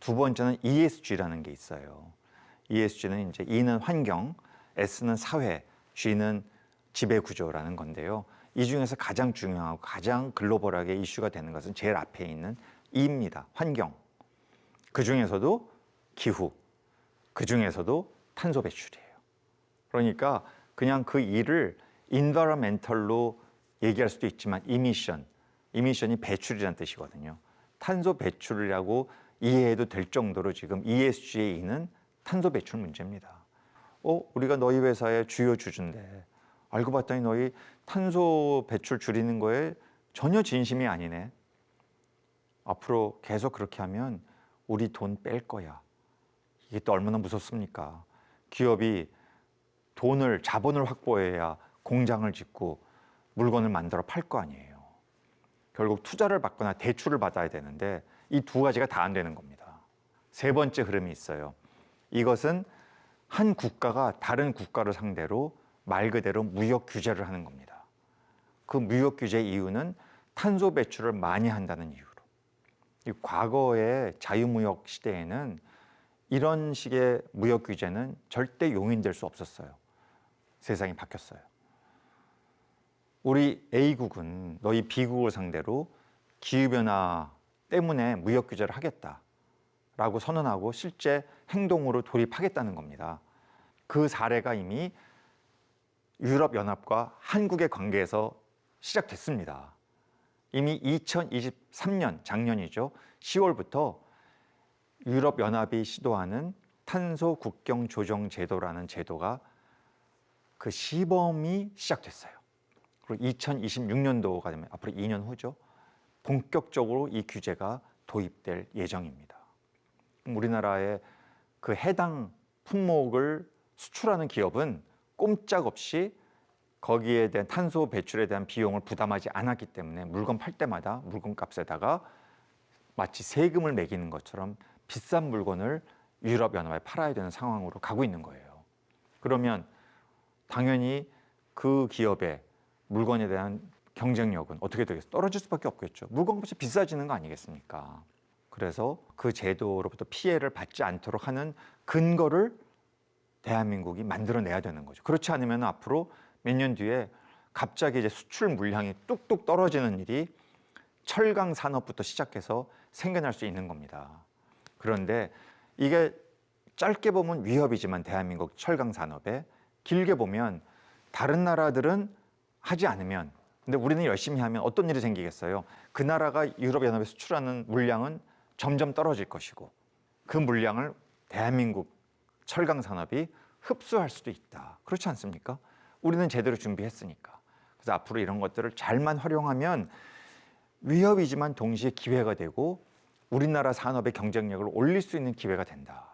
두 번째는 ESG라는 게 있어요. ESG는 이제 E는 환경, S는 사회, G는 지배 구조라는 건데요. 이 중에서 가장 중요하고 가장 글로벌하게 이슈가 되는 것은 제일 앞에 있는 E입니다. 환경. 그 중에서도 기후, 그 중에서도 탄소 배출이에요. 그러니까 그냥 그 E를 environmental로 얘기할 수도 있지만 이미션이 배출이라는 뜻이거든요. 탄소 배출이라고 이해해도 될 정도로 지금 ESG의 E는 탄소 배출 문제입니다. 우리가 너희 회사의 주요 주주인데 알고 봤더니 너희 탄소 배출 줄이는 거에 전혀 진심이 아니네. 앞으로 계속 그렇게 하면 우리 돈 뺄 거야. 이게 또 얼마나 무섭습니까? 기업이 자본을 확보해야 공장을 짓고 물건을 만들어 팔 거 아니에요. 결국 투자를 받거나 대출을 받아야 되는데 이 두 가지가 다 안 되는 겁니다. 세 번째 흐름이 있어요. 이것은 한 국가가 다른 국가를 상대로 말 그대로 무역 규제를 하는 겁니다. 그 무역 규제 이유는 탄소 배출을 많이 한다는 이유로. 과거의 자유무역 시대에는 이런 식의 무역 규제는 절대 용인될 수 없었어요. 세상이 바뀌었어요. 우리 A국은 너희 B국을 상대로 기후변화 때문에 무역 규제를 하겠다라고 선언하고 실제 행동으로 돌입하겠다는 겁니다. 그 사례가 이미 유럽연합과 한국의 관계에서 시작됐습니다. 이미 2023년, 작년이죠. 10월부터 유럽연합이 시도하는 탄소 국경 조정 제도라는 제도가 그 시범이 시작됐어요. 그리고 2026년도가 되면 앞으로 2년 후죠. 본격적으로 이 규제가 도입될 예정입니다. 우리나라의 그 해당 품목을 수출하는 기업은 꼼짝없이 거기에 대한 탄소 배출에 대한 비용을 부담하지 않았기 때문에 물건 팔 때마다 물건값에다가 마치 세금을 매기는 것처럼 비싼 물건을 유럽연합에 팔아야 되는 상황으로 가고 있는 거예요. 그러면 당연히 그 기업의 물건에 대한 경쟁력은 어떻게 되겠어요? 떨어질 수밖에 없겠죠. 물건값이 비싸지는 거 아니겠습니까? 그래서 그 제도로부터 피해를 받지 않도록 하는 근거를 대한민국이 만들어내야 되는 거죠. 그렇지 않으면 앞으로 몇 년 뒤에 갑자기 이제 수출 물량이 뚝뚝 떨어지는 일이 철강 산업부터 시작해서 생겨날 수 있는 겁니다. 그런데 이게 짧게 보면 위협이지만 대한민국 철강 산업에 길게 보면 다른 나라들은 하지 않으면 근데 우리는 열심히 하면 어떤 일이 생기겠어요? 그 나라가 유럽연합에 수출하는 물량은 점점 떨어질 것이고 그 물량을 대한민국 철강 산업이 흡수할 수도 있다. 그렇지 않습니까? 우리는 제대로 준비했으니까. 그래서 앞으로 이런 것들을 잘만 활용하면 위협이지만 동시에 기회가 되고 우리나라 산업의 경쟁력을 올릴 수 있는 기회가 된다.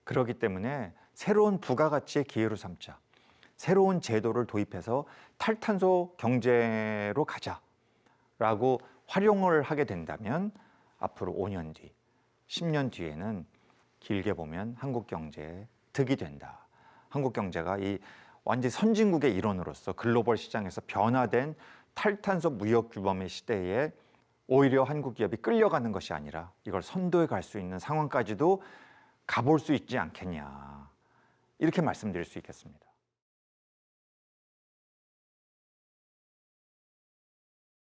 그렇기 때문에 새로운 부가가치의 기회로 삼자. 새로운 제도를 도입해서 탈탄소 경제로 가자라고 활용을 하게 된다면 앞으로 5년 뒤, 10년 뒤에는 길게 보면 한국 경제의 득이 된다. 한국 경제가 이 완전 선진국의 일원으로서 글로벌 시장에서 변화된 탈탄소 무역 규범의 시대에 오히려 한국 기업이 끌려가는 것이 아니라 이걸 선도해 갈 수 있는 상황까지도 가볼 수 있지 않겠냐. 이렇게 말씀드릴 수 있겠습니다.